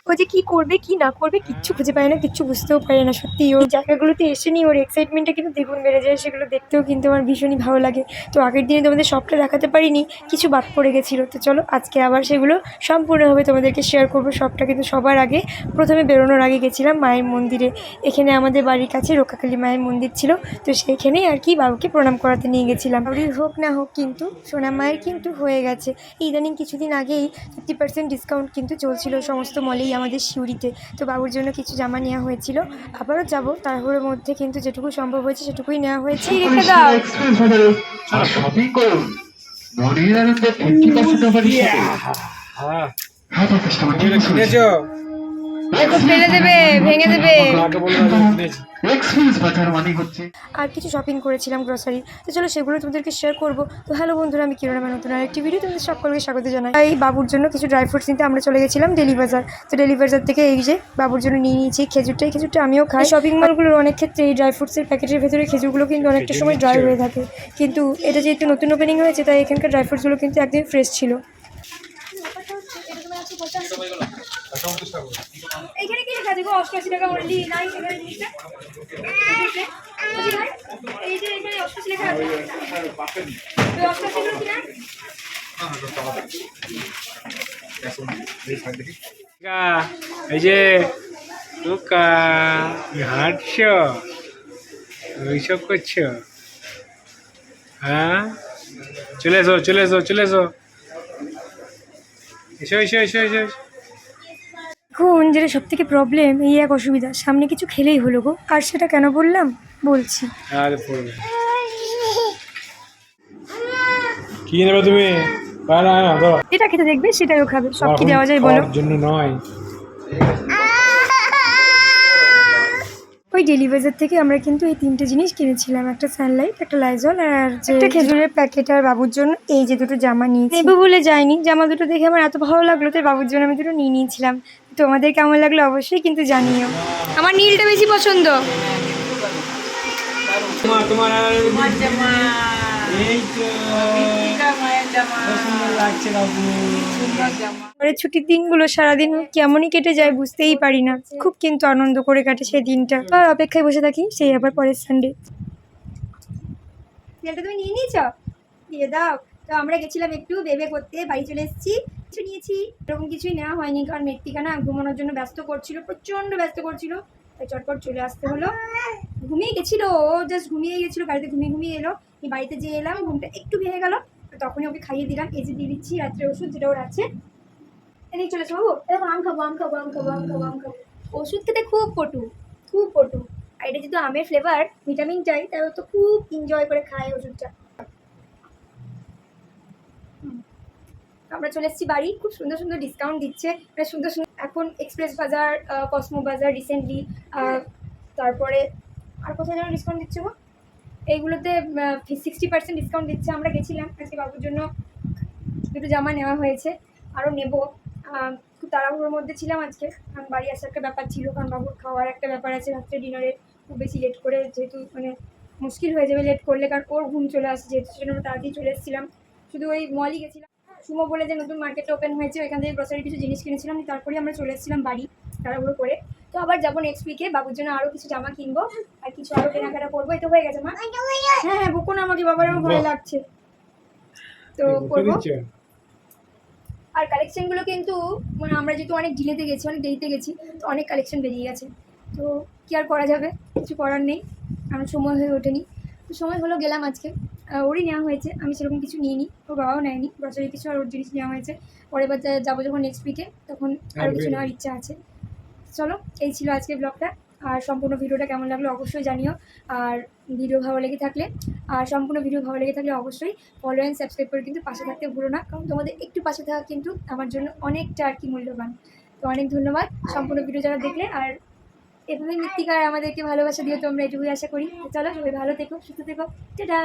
ও যে কি করবে কি না করবে কিচ্ছু খুঁজে পায় না, কিচ্ছু বুঝতেও পারে না। সত্যি ওই জায়গাগুলোতে এসে নিয়ে ওর এক্সাইটমেন্টটা কিন্তু দ্বিগুণ বেড়ে যায়, সেগুলো দেখতেও কিন্তু আমার ভীষণই ভালো লাগে। তো আগের দিনে তোমাদের সবটা দেখাতে পারিনি, কিছু বাদ পড়ে গেছিলো। তো চলো আজকে আবার সেগুলো সম্পূর্ণভাবে তোমাদেরকে শেয়ার করবো সবটা। কিন্তু সবার আগে প্রথমে বেরোনোর আগে গেছিলাম মায়ের মন্দিরে। এখানে আমাদের বাড়ির কাছে রক্ষাকালী মায়ের মন্দির ছিল, তো সেইখানেই আর কি বাবুকে প্রণাম করাতে নিয়ে গেছিলাম। বাড়ির হোক না হোক কিন্তু সোনা মায়ের কিন্তু হয়ে গেছে। ইদানিং কিছুদিন আগেই 50% ডিসকাউন্ট কিন্তু চলছিল সমস্ত মলেই আমাদের সিউড়িতে। তো বাবুর জন্য কিছু জামা নেওয়া হয়েছিল, আবারও যাবো তারপরের মধ্যে, কিন্তু যেটুকু সম্ভব হয়েছে সেটুকুই নেওয়া হয়েছে। রেখে দাও শপিং করুন মনের আনন্দে 50% অফার হিসেবে। দেখো ফেলে দেবে, ভেঙে দেবে। আর কিছু শপিং করেছিলাম গ্রসারি, তো চলো সেগুলো তোমাদেরকে শেয়ার করবো। তো হ্যালো বন্ধুরা, আমি কিরণ, আমার নতুন আরেকটি ভিডিও তোমাদের সকলকে স্বাগত জানাই। এই বাবুর জন্য কিছু ড্রাই ফ্রুটস নিতে আমরা চলে গেছিলাম ডেলি বাজার। তো ডেলি বাজার থেকে এই যে বাবুর জন্য নিয়ে নিয়েছি খেজুরটা। এই খেজুরটা আমিও খাই। শপিং মলগুলোর অনেক ক্ষেত্রে এই ড্রাই ফ্রুটসের প্যাকেটের ভেতরে খেজুরগুলো কিন্তু অনেকটা সময় ড্রাই হয়ে থাকে, কিন্তু এটা যেহেতু নতুন ওপেনিং হয়েছে তাই এখানকার ড্রাই ফ্রুটসগুলো কিন্তু একদমই ফ্রেশ ছিল। এইখানে কি লেখা আছে গো? 88 টাকা অনলি। নাই এখানে জিনিসটা এই যে এখানে 88 লেখা আছে। ওই 88 গুলো কি না? এই যে টুকা হাঁটছো, ওইসব করছো? হ্যাঁ, চলে এসো চলে এসো চলে এসো, এসো এসো এসো এসো। এখন যেটা সব থেকে প্রবলেম, এই এক অসুবিধা, সামনে কিছু খেলেই হলো গো। আর সেটা কেন বললাম বলছি। কি নেবে তুমি? এটা খেতে দেখবে সেটাও খাবে, সব কি দেওয়া যায় বলো? জন্য নয়। ওই ডেলি বাজার থেকে আমরা কিন্তু এই 3টে জিনিস কিনেছিলাম, একটা সানলাইট, একটা লাইজল, আর একটা খেজুরের প্যাকেট। আর বাবুর জন্য এই যে দুটো জামা নিয়েছি। নেবো বলে যাইনি, জামা দুটো দেখে আমার এত ভালো লাগলো তাই বাবুর জন্য আমি দুটো নিয়ে নিয়েছিলাম। তোমাদের কেমন লাগলো অবশ্যই কিন্তু জানিও। আমার নীলটা বেশি পছন্দ। পরের ছুটির দিনগুলো সারাদিন কেমনই কেটে যায় বুঝতেই পারি না, খুব কিন্তু আনন্দ করে কাটে সেই দিনটা। আর অপেক্ষায় বসে থাকি সেই আবার পরের সানডে। তেলটা তুমি নিয়ে নিয়েছ, দিয়ে দাও। তো আমরা গেছিলাম একটু বেবে করতে, বাড়ি চলে এসেছি। কিছু নিয়েছি এরকম কিছুই নেওয়া হয়নি, কারণ মেট্রিকা না ঘুমানোর জন্য ব্যস্ত করছিল, প্রচণ্ড ব্যস্ত করছিল, তাই চটপট চলে আসতে হলো। ঘুমিয়ে গেছিলো, ও জাস্ট ঘুমিয়ে গেছিলো, গাড়িতে ঘুমিয়ে ঘুমিয়ে এলো। বাড়িতে যেয়ে এলাম, ঘুমটা একটু ভেঙে গেল, তখনই ওকে খাইয়ে দিলাম। এই যে দিয়ে দিচ্ছি রাত্রে ওষুধ, যেটা ওর আছে। এদিকে চলেছে বাবু, এরকম আম খাবো আম খাবো আম খাবো আম খাবো আম খাবো। ওষুধ খেতে খুব পটু, খুব পটু। আর এটা যেহেতু আমের ফ্লেভার, ভিটামিন চাই, তাই ও তো খুব এনজয় করে খায় ওষুধটা। আমরা চলে এসেছি বাড়ি, খুব সুন্দর সুন্দর ডিসকাউন্ট দিচ্ছে, মানে সুন্দর সুন্দর। এখন এক্সপ্রেস বাজার, কসমো বাজার রিসেন্টলি, তারপরে আর কোথায় যেন ডিসকাউন্ট দিচ্ছে গো, এইগুলোতে 60% ডিসকাউন্ট দিচ্ছে। আমরা গেছিলাম আজকে, বাবুর জন্য দুটো জামা নেওয়া হয়েছে, আরও নেব। খুব তাড়াহুড়োর মধ্যে ছিলাম আজকে, কারণ বাড়ি আসার একটা ব্যাপার ছিল, কারণ বাবুর খাওয়ার একটা ব্যাপার আছে রাত্রে ডিনারে। খুব বেশি লেট করে যেহেতু মানে মুশকিল হয়ে যাবে লেট করলে, কারণ ওর ঘুম চলে আসে যেহেতু, সেজন্য আমরা তাড়াতাড়ি চলে এসেছিলাম। শুধু ওই মলই গেছিলাম, সুমো বলে যে নতুন মার্কেটটা ওপেন হয়েছে, ওইখান থেকে গ্রসারি কিছু জিনিস কিনেছিলাম, তারপরে আমরা চলে এসেছিলাম বাড়ি তাড়াহুড়ো করে। তো আবার যাবো নেক্সট উইকে, বাবুর জন্য আরও কিছু জামা কিনবো আর কিছু আরও কেনাকাটা করবো। এই তো হয়ে গেছে মা। হ্যাঁ হ্যাঁ, বকো না আমাকে, বাবার আমার ভয় লাগছে। তো করবো। আর কালেকশনগুলো কিন্তু মানে আমরা যেহেতু অনেক ডিলেতে গেছি, অনেক দেরিতে গেছি, তো অনেক কালেকশন বেরিয়ে গেছে। তো কী আর করা যাবে, কিছু করার নেই, আমার সময় হয়ে ওঠেনি। তো সময় হলো গেলাম আজকে। ওরই নেওয়া হয়েছে, আমি সেরকম কিছু নিইনি, ওর বাবাও নেয়নি গ্রসারি কিছু, আর ওর জিনিস নেওয়া হয়েছে। পরের বার যাবো যখন নেক্সট উইকে, তখন আরও কিছু নেওয়ার ইচ্ছা আছে। চলো, এই ছিল আজকের ব্লগটা। আর সম্পূর্ণ ভিডিওটা কেমন লাগলো অবশ্যই জানিও। আর ভিডিও ভালো লেগে থাকলে, আর সম্পূর্ণ ভিডিও ভালো লেগে থাকলে অবশ্যই ফলো অ্যান্ড সাবস্ক্রাইব করে কিন্তু পাশে থাকতে ভুলো না, কারণ তোমাদের একটু পাশে থাকা কিন্তু আমার জন্য অনেকটা আর কি মূল্যবান। তো অনেক ধন্যবাদ সম্পূর্ণ ভিডিও যারা দেখলে, আর এভাবে মৃত্তিকার আমাদেরকে ভালোবাসা দিও তোমরা, এটুকুই আশা করি। চলো সবাই ভালো থেকো, সুস্থ থেকো, টাটা।